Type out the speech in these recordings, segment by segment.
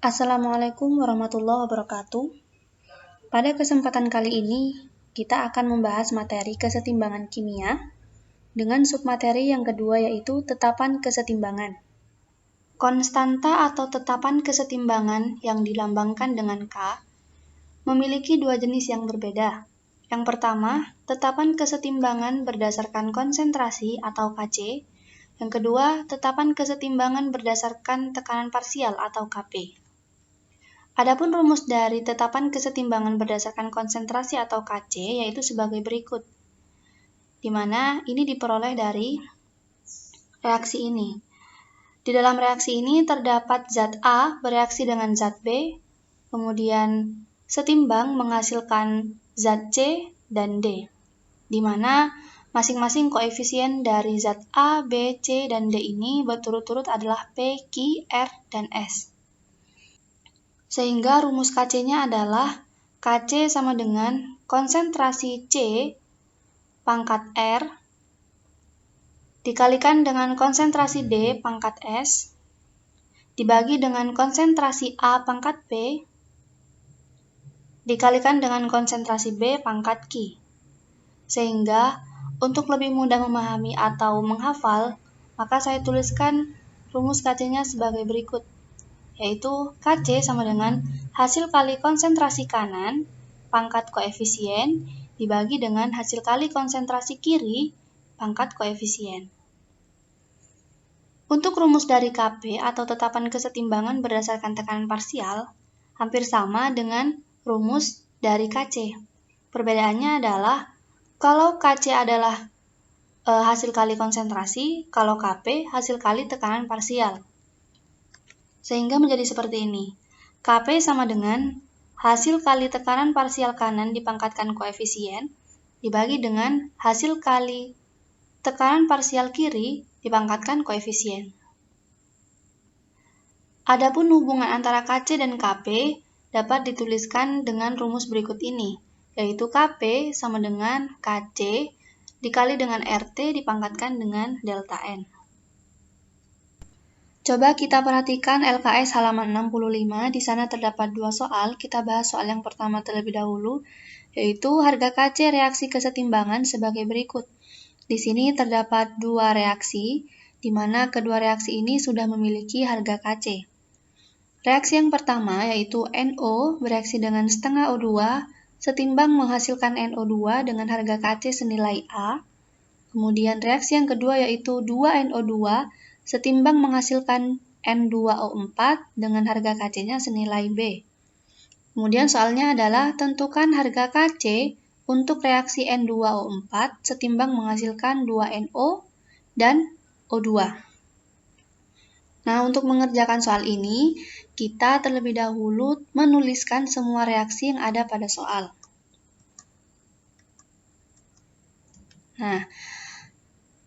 Assalamualaikum warahmatullahi wabarakatuh. Pada kesempatan kali ini, kita akan membahas materi kesetimbangan kimia dengan submateri yang kedua yaitu tetapan kesetimbangan. Konstanta atau tetapan kesetimbangan yang dilambangkan dengan K memiliki dua jenis yang berbeda. Yang pertama, tetapan kesetimbangan berdasarkan konsentrasi atau Kc. Yang kedua, tetapan kesetimbangan berdasarkan tekanan parsial atau Kp. Adapun rumus dari tetapan kesetimbangan berdasarkan konsentrasi atau Kc yaitu sebagai berikut, di mana ini diperoleh dari reaksi ini. Di dalam reaksi ini terdapat zat A bereaksi dengan zat B, kemudian setimbang menghasilkan zat C dan D, di mana masing-masing koefisien dari zat A, B, C, dan D ini berturut-turut adalah P, Q, R, dan S. Sehingga rumus Kc-nya adalah Kc sama dengan konsentrasi C pangkat R dikalikan dengan konsentrasi D pangkat S dibagi dengan konsentrasi A pangkat P dikalikan dengan konsentrasi B pangkat Q. Sehingga untuk lebih mudah memahami atau menghafal, maka saya tuliskan rumus Kc-nya sebagai berikut, yaitu Kc sama dengan hasil kali konsentrasi kanan pangkat koefisien dibagi dengan hasil kali konsentrasi kiri pangkat koefisien. Untuk rumus dari Kp atau tetapan kesetimbangan berdasarkan tekanan parsial hampir sama dengan rumus dari Kc. Perbedaannya adalah kalau Kc adalah hasil kali konsentrasi, kalau Kp hasil kali tekanan parsial. Sehingga menjadi seperti ini. Kp sama dengan hasil kali tekanan parsial kanan dipangkatkan koefisien dibagi dengan hasil kali tekanan parsial kiri dipangkatkan koefisien. Adapun hubungan antara Kc dan Kp dapat dituliskan dengan rumus berikut ini, yaitu Kp sama dengan Kc dikali dengan RT dipangkatkan dengan delta N. Coba kita perhatikan LKS halaman 65, di sana terdapat dua soal. Kita bahas soal yang pertama terlebih dahulu, yaitu harga Kc reaksi kesetimbangan sebagai berikut. Di sini terdapat dua reaksi, di mana kedua reaksi ini sudah memiliki harga Kc. Reaksi yang pertama yaitu NO bereaksi dengan setengah O2, setimbang menghasilkan NO2 dengan harga Kc senilai A. Kemudian reaksi yang kedua yaitu 2NO2, setimbang menghasilkan N2O4 dengan harga Kc-nya senilai B. Kemudian soalnya adalah tentukan harga Kc untuk reaksi N2O4 setimbang menghasilkan 2NO dan O2. Nah, untuk mengerjakan soal ini, kita terlebih dahulu menuliskan semua reaksi yang ada pada soal. Nah,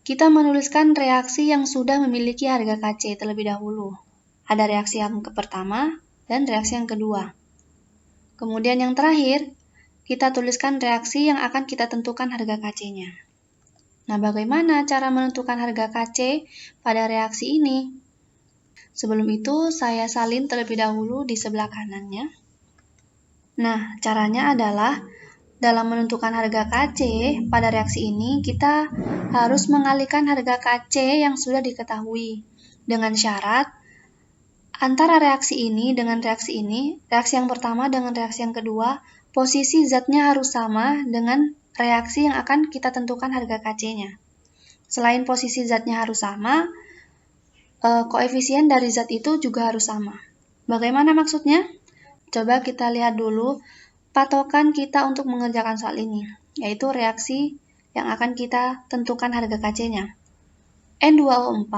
kita menuliskan reaksi yang sudah memiliki harga Kc terlebih dahulu. Ada reaksi yang pertama dan reaksi yang kedua. Kemudian yang terakhir, kita tuliskan reaksi yang akan kita tentukan harga Kc-nya. Nah, bagaimana cara menentukan harga Kc pada reaksi ini? Sebelum itu, saya salin terlebih dahulu di sebelah kanannya. Nah, caranya adalah dalam menentukan harga Kc pada reaksi ini, kita harus mengalihkan harga Kc yang sudah diketahui dengan syarat antara reaksi ini dengan reaksi ini, reaksi yang pertama dengan reaksi yang kedua, posisi zatnya harus sama dengan reaksi yang akan kita tentukan harga Kc-nya. Selain posisi zatnya harus sama, koefisien dari zat itu juga harus sama. Bagaimana maksudnya? Coba kita lihat dulu patokan kita untuk mengerjakan soal ini, yaitu reaksi yang akan kita tentukan harga Kc-nya. N2O4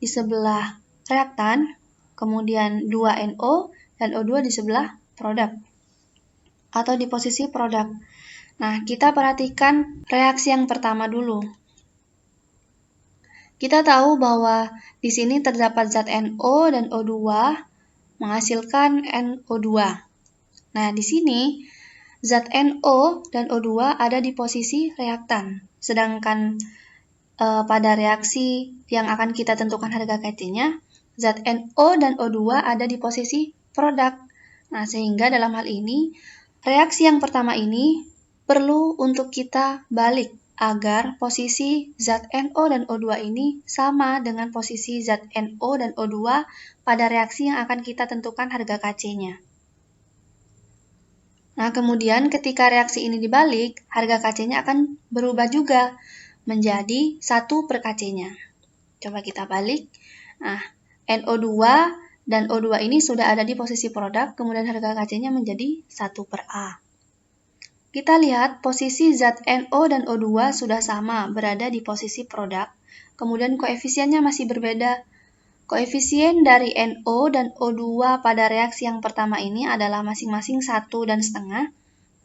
di sebelah reaktan, kemudian 2NO dan O2 di sebelah produk, atau di posisi produk. Nah, kita perhatikan reaksi yang pertama dulu. Kita tahu bahwa di sini terdapat zat NO dan O2 menghasilkan NO2. Nah, di sini zat NO dan O2 ada di posisi reaktan, sedangkan pada reaksi yang akan kita tentukan harga Kc-nya, zat NO dan O2 ada di posisi produk. Nah, sehingga dalam hal ini, reaksi yang pertama ini perlu untuk kita balik agar posisi zat NO dan O2 ini sama dengan posisi zat NO dan O2 pada reaksi yang akan kita tentukan harga Kc-nya. Nah, kemudian ketika reaksi ini dibalik, harga Kc-nya akan berubah juga menjadi 1 per Kc-nya. Coba kita balik. Nah, NO2 dan O2 ini sudah ada di posisi produk, kemudian harga Kc-nya menjadi 1 per A. Kita lihat posisi zat NO dan O2 sudah sama, berada di posisi produk, kemudian koefisiennya masih berbeda. Koefisien dari NO dan O2 pada reaksi yang pertama ini adalah masing-masing 1 dan setengah.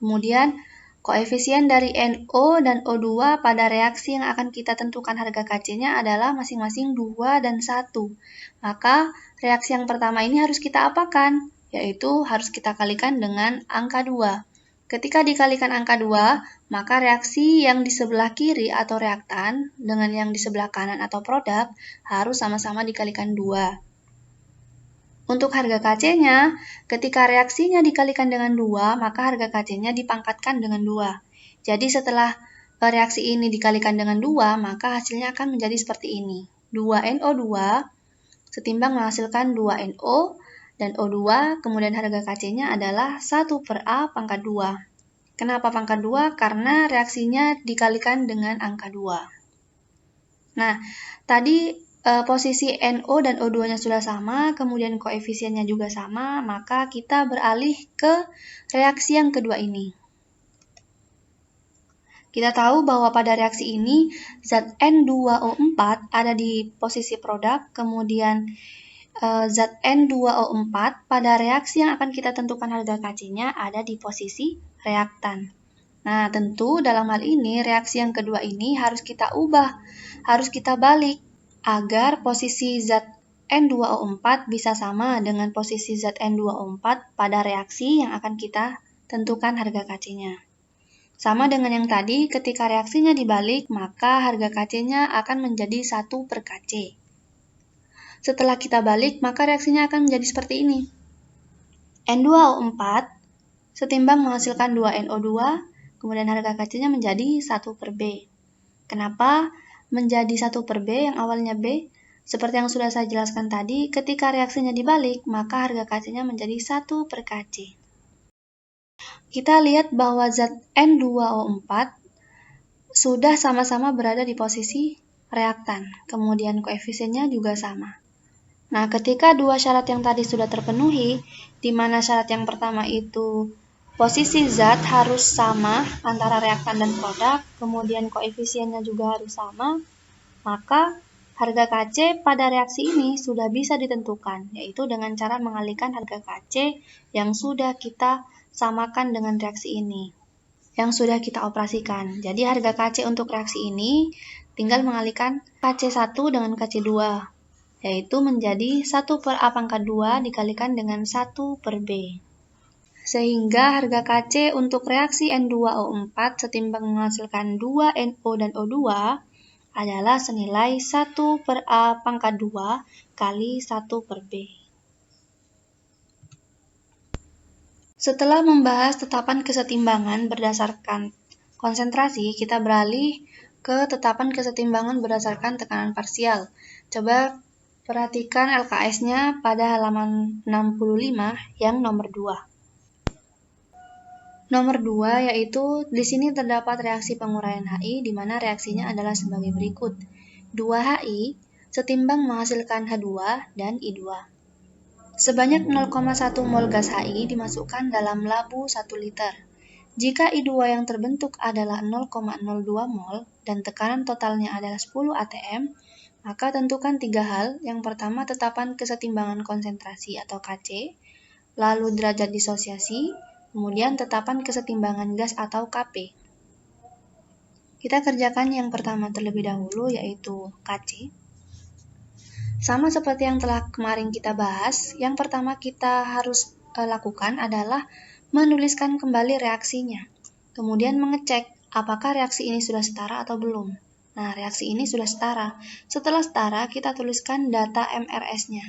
Kemudian, koefisien dari NO dan O2 pada reaksi yang akan kita tentukan harga Kc-nya adalah masing-masing 2 dan 1. Maka, reaksi yang pertama ini harus kita apakan? Yaitu harus kita kalikan dengan angka 2. Ketika dikalikan angka 2, maka reaksi yang di sebelah kiri atau reaktan dengan yang di sebelah kanan atau produk harus sama-sama dikalikan 2. Untuk harga Kc-nya, ketika reaksinya dikalikan dengan 2, maka harga Kc-nya dipangkatkan dengan 2. Jadi setelah reaksi ini dikalikan dengan 2, maka hasilnya akan menjadi seperti ini. 2NO2 setimbang menghasilkan 2NO dan O2, kemudian harga Kc-nya adalah 1 per A pangkat 2. Kenapa pangkat 2? Karena reaksinya dikalikan dengan angka 2. Nah, tadi posisi NO dan O2-nya sudah sama, kemudian koefisiennya juga sama, maka kita beralih ke reaksi yang kedua ini. Kita tahu bahwa pada reaksi ini, zat N2O4 ada di posisi produk, kemudian zat N2O4 pada reaksi yang akan kita tentukan harga Kc-nya ada di posisi reaktan. Nah, tentu dalam hal ini reaksi yang kedua ini harus kita ubah, harus kita balik agar posisi zat N2O4 bisa sama dengan posisi zat N2O4 pada reaksi yang akan kita tentukan harga Kc-nya. Sama dengan yang tadi, ketika reaksinya dibalik, maka harga Kc-nya akan menjadi 1 per Kc. Setelah kita balik, maka reaksinya akan menjadi seperti ini. N2O4 setimbang menghasilkan 2NO2, kemudian harga Kc-nya menjadi 1 per B. Kenapa menjadi 1 per B yang awalnya B? Seperti yang sudah saya jelaskan tadi, ketika reaksinya dibalik, maka harga Kc-nya menjadi 1 per Kc. Kita lihat bahwa zat N2O4 sudah sama-sama berada di posisi reaktan, kemudian koefisiennya juga sama. Nah, ketika dua syarat yang tadi sudah terpenuhi, di mana syarat yang pertama itu posisi zat harus sama antara reaktan dan produk, kemudian koefisiennya juga harus sama, maka harga Kc pada reaksi ini sudah bisa ditentukan, yaitu dengan cara mengalihkan harga Kc yang sudah kita samakan dengan reaksi ini, yang sudah kita operasikan. Jadi harga Kc untuk reaksi ini tinggal mengalihkan Kc1 dengan Kc2. Yaitu menjadi 1 per A pangkat 2 dikalikan dengan 1 per B. Sehingga harga Kc untuk reaksi N2O4 setimbang menghasilkan 2NO dan O2 adalah senilai 1 per A pangkat 2 kali 1 per B. Setelah membahas tetapan kesetimbangan berdasarkan konsentrasi, kita beralih ke tetapan kesetimbangan berdasarkan tekanan parsial. Coba perhatikan LKS-nya pada halaman 65 yang nomor 2. Nomor 2 yaitu di sini terdapat reaksi penguraian HI di mana reaksinya adalah sebagai berikut. 2HI setimbang menghasilkan H2 dan I2. Sebanyak 0,1 mol gas HI dimasukkan dalam labu 1 liter. Jika I2 yang terbentuk adalah 0,02 mol dan tekanan totalnya adalah 10 atm, maka tentukan 3 hal. Yang pertama, tetapan kesetimbangan konsentrasi atau Kc, lalu derajat disosiasi, kemudian tetapan kesetimbangan gas atau Kp. Kita kerjakan yang pertama terlebih dahulu, yaitu Kc. Sama seperti yang telah kemarin kita bahas, yang pertama kita harus lakukan adalah menuliskan kembali reaksinya. Kemudian mengecek apakah reaksi ini sudah setara atau belum. Nah, reaksi ini sudah setara. Setelah setara, kita tuliskan data MRS-nya.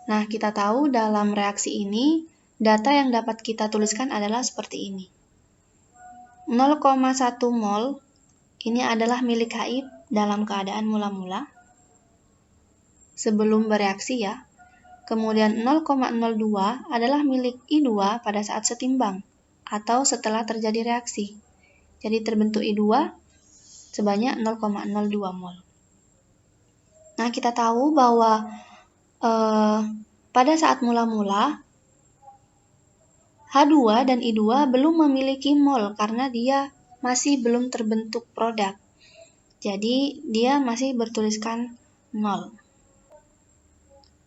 Nah, kita tahu dalam reaksi ini, data yang dapat kita tuliskan adalah seperti ini. 0,1 mol ini adalah milik HI dalam keadaan mula-mula sebelum bereaksi ya. Kemudian 0,02 adalah milik I2 pada saat setimbang atau setelah terjadi reaksi. Jadi terbentuk I2 sebanyak 0,02 mol. Nah, kita tahu bahwa pada saat mula-mula H2 dan I2 belum memiliki mol karena dia masih belum terbentuk produk. Jadi, dia masih bertuliskan 0.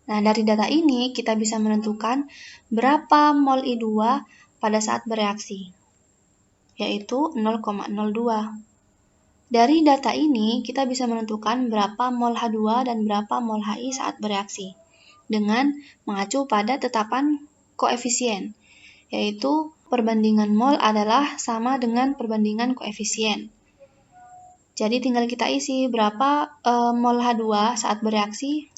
Nah, dari data ini kita bisa menentukan berapa mol I2 pada saat bereaksi, yaitu 0,02. Dari data ini kita bisa menentukan berapa mol H2 dan berapa mol HI saat bereaksi, dengan mengacu pada tetapan koefisien, yaitu perbandingan mol adalah sama dengan perbandingan koefisien. Jadi tinggal kita isi berapa mol H2 saat bereaksi,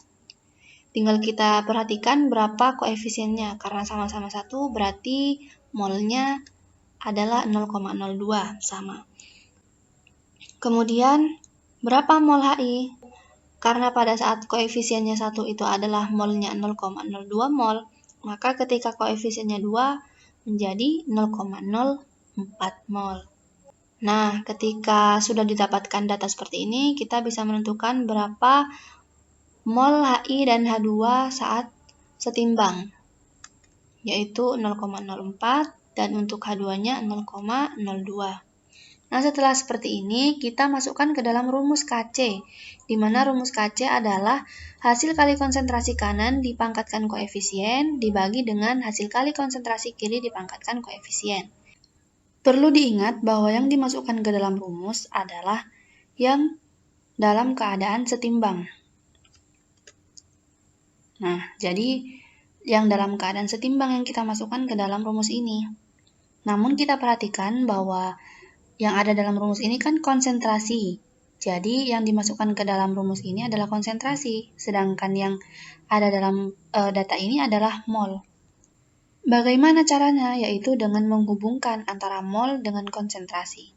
tinggal kita perhatikan berapa koefisiennya, karena sama-sama 1 berarti molnya adalah 0,02 sama. Kemudian berapa mol HI? Karena pada saat koefisiennya 1 itu adalah molnya 0,02 mol, maka ketika koefisiennya 2 menjadi 0,04 mol. Nah, ketika sudah didapatkan data seperti ini, kita bisa menentukan berapa mol HI dan H2 saat setimbang, yaitu 0,04 dan untuk H2-nya 0,02. Nah, setelah seperti ini, kita masukkan ke dalam rumus KC, di mana rumus KC adalah hasil kali konsentrasi kanan dipangkatkan koefisien dibagi dengan hasil kali konsentrasi kiri dipangkatkan koefisien. Perlu diingat bahwa yang dimasukkan ke dalam rumus adalah yang dalam keadaan setimbang. Nah, jadi yang dalam keadaan setimbang yang kita masukkan ke dalam rumus ini. Namun kita perhatikan bahwa yang ada dalam rumus ini kan konsentrasi. Jadi yang dimasukkan ke dalam rumus ini adalah konsentrasi, sedangkan yang ada dalam data ini adalah mol. Bagaimana caranya? Yaitu dengan menghubungkan antara mol dengan konsentrasi.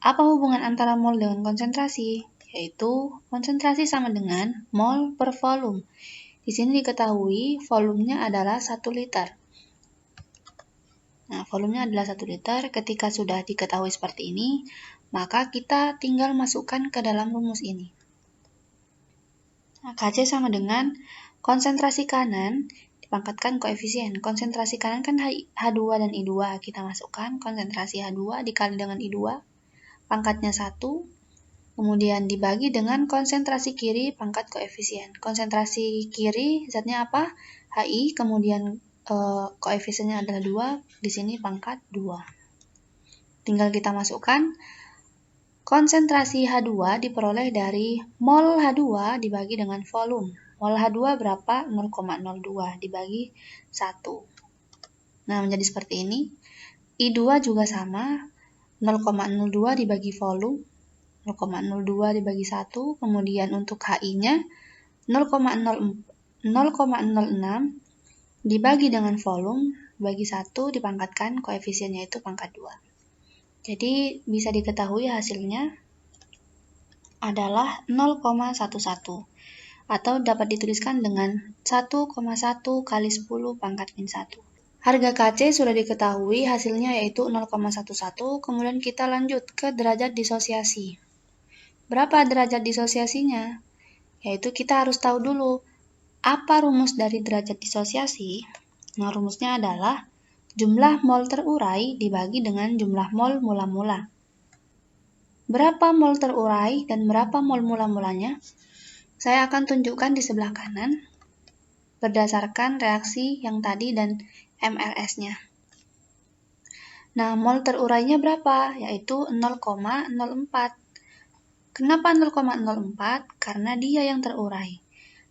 Apa hubungan antara mol dengan konsentrasi? Yaitu konsentrasi sama dengan mol per volume. Di sini diketahui volumenya adalah 1 liter. Nah, volumenya adalah 1 liter. Ketika sudah diketahui seperti ini, maka kita tinggal masukkan ke dalam rumus ini. Nah, KC sama dengan konsentrasi kanan dipangkatkan koefisien. Konsentrasi kanan kan H2 dan I2. Kita masukkan konsentrasi H2 dikali dengan I2, pangkatnya 1, kemudian dibagi dengan konsentrasi kiri pangkat koefisien. Konsentrasi kiri zatnya apa? HI, kemudian koefisiennya adalah 2, di sini pangkat 2. Tinggal kita masukkan konsentrasi H2 diperoleh dari mol H2 dibagi dengan volume. Mol H2 berapa? 0,02 dibagi 1. Nah, menjadi seperti ini. I2 juga sama, 0,02 dibagi volume, 0,02 dibagi 1, kemudian untuk HI-nya 0,06 dibagi dengan volume, bagi 1 dipangkatkan koefisiennya itu pangkat 2. Jadi bisa diketahui hasilnya adalah 0,11 atau dapat dituliskan dengan 1,1 kali 10 pangkat min 1. Harga KC sudah diketahui hasilnya yaitu 0,11, kemudian kita lanjut ke derajat disosiasi. Berapa derajat disosiasinya? Yaitu kita harus tahu dulu apa rumus dari derajat disosiasi. Nah, rumusnya adalah jumlah mol terurai dibagi dengan jumlah mol mula-mula. Berapa mol terurai dan berapa mol mula-mulanya? Saya akan tunjukkan di sebelah kanan berdasarkan reaksi yang tadi dan MLS-nya. Nah, mol terurainya berapa? Yaitu 0,04. Kenapa 0,04? Karena dia yang terurai.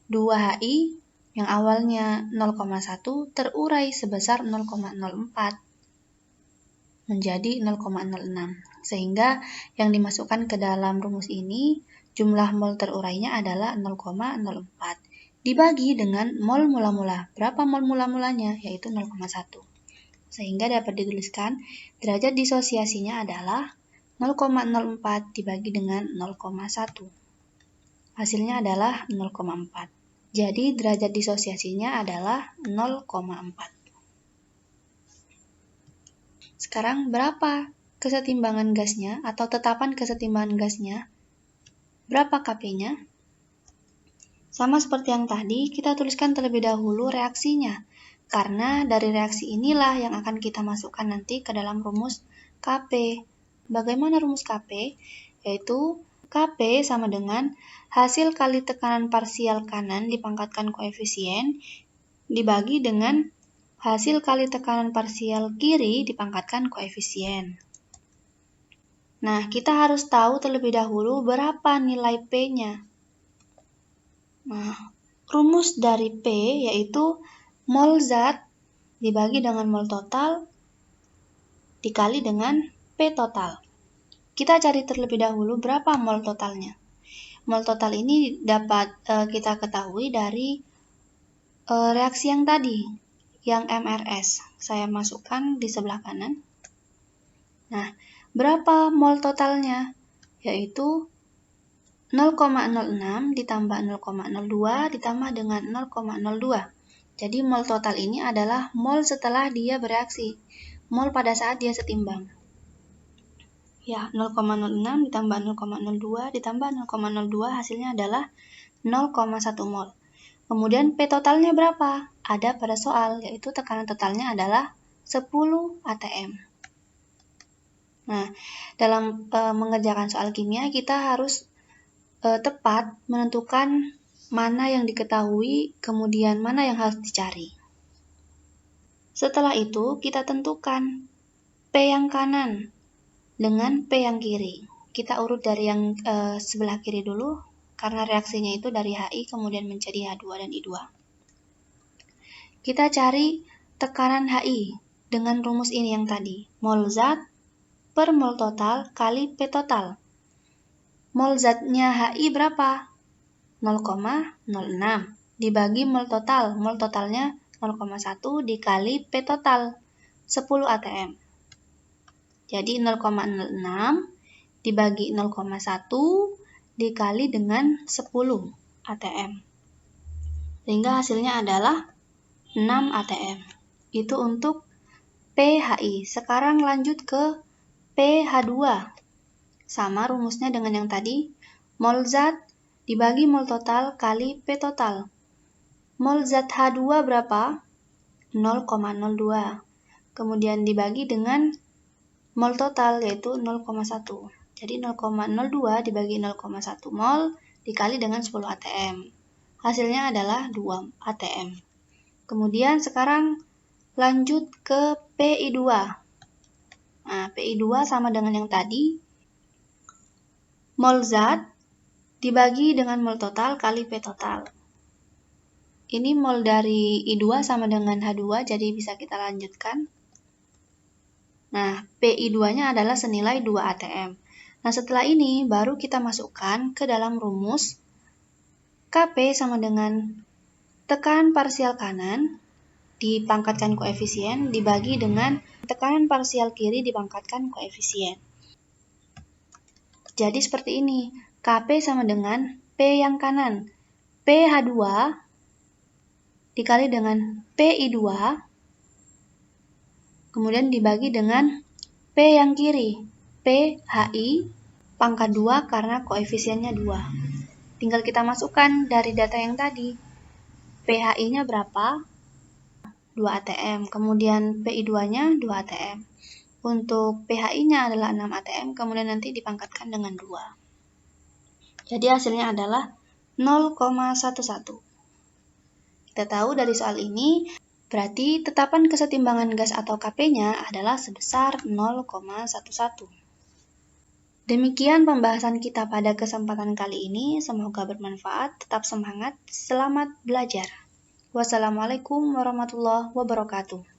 2HI yang awalnya 0,1 terurai sebesar 0,04 menjadi 0,06. Sehingga yang dimasukkan ke dalam rumus ini jumlah mol terurainya adalah 0,04. dibagi dengan mol mula-mula. Berapa mol mula-mulanya? Yaitu 0,1. Sehingga dapat dituliskan derajat disosiasinya adalah 0,04 dibagi dengan 0,1. Hasilnya adalah 0,4. Jadi derajat disosiasinya adalah 0,4. Sekarang berapa kesetimbangan gasnya atau tetapan kesetimbangan gasnya? Berapa Kp-nya? Sama seperti yang tadi, kita tuliskan terlebih dahulu reaksinya. Karena dari reaksi inilah yang akan kita masukkan nanti ke dalam rumus Kp. Bagaimana rumus Kp? Yaitu Kp sama dengan hasil kali tekanan parsial kanan dipangkatkan koefisien dibagi dengan hasil kali tekanan parsial kiri dipangkatkan koefisien. Nah, kita harus tahu terlebih dahulu berapa nilai P-nya. Nah, rumus dari P yaitu mol zat dibagi dengan mol total dikali dengan P total. Kita cari terlebih dahulu berapa mol totalnya. Mol total ini dapat kita ketahui dari reaksi yang tadi, yang MRS. Saya masukkan di sebelah kanan. Nah, berapa mol totalnya? Yaitu 0,06 ditambah 0,02 ditambah dengan 0,02. Jadi mol total ini adalah mol setelah dia bereaksi. Mol pada saat dia setimbang. Ya, 0,06 ditambah 0,02 ditambah 0,02 hasilnya adalah 0,1 mol. Kemudian P totalnya berapa? Ada pada soal, yaitu tekanan totalnya adalah 10 atm. Nah, dalam mengerjakan soal kimia, kita harus tepat menentukan mana yang diketahui, kemudian mana yang harus dicari. Setelah itu, kita tentukan P yang kanan dengan P yang kiri. Kita urut dari yang sebelah kiri dulu, karena reaksinya itu dari HI kemudian menjadi H2 dan I2. Kita cari tekanan HI dengan rumus ini yang tadi. Mol zat per mol total kali P total. Mol zatnya HI berapa? 0,06 dibagi mol total. Mol totalnya 0,1 dikali P total 10 atm. Jadi 0,06 dibagi 0,1 dikali dengan 10 atm. Sehingga hasilnya adalah 6 atm. Itu untuk PHI. Sekarang lanjut ke PH2. Sama rumusnya dengan yang tadi. Mol zat dibagi mol total kali P total. Mol zat H2 berapa? 0,02. Kemudian dibagi dengan mol total yaitu 0,1. Jadi 0,02 dibagi 0,1 mol dikali dengan 10 atm. Hasilnya adalah 2 atm. Kemudian sekarang lanjut ke PI2. Nah, PI2 sama dengan yang tadi. Mol zat dibagi dengan mol total kali P total. Ini mol dari I2 sama dengan H2, jadi bisa kita lanjutkan. Nah, PI2-nya adalah senilai 2 atm. Nah, setelah ini baru kita masukkan ke dalam rumus Kp sama dengan tekanan parsial kanan dipangkatkan koefisien dibagi dengan tekanan parsial kiri dipangkatkan koefisien. Jadi seperti ini, Kp sama dengan P yang kanan, PH2 dikali dengan PI2, kemudian dibagi dengan P yang kiri, PHI pangkat 2 karena koefisiennya 2. Tinggal kita masukkan dari data yang tadi. PHI-nya berapa? 2 atm. Kemudian PI2-nya 2 atm. Untuk PHI-nya adalah 6 atm, kemudian nanti dipangkatkan dengan 2. Jadi hasilnya adalah 0,11. Kita tahu dari soal ini, berarti tetapan kesetimbangan gas atau Kp-nya adalah sebesar 0,11. Demikian pembahasan kita pada kesempatan kali ini, semoga bermanfaat, tetap semangat, selamat belajar. Wassalamualaikum warahmatullahi wabarakatuh.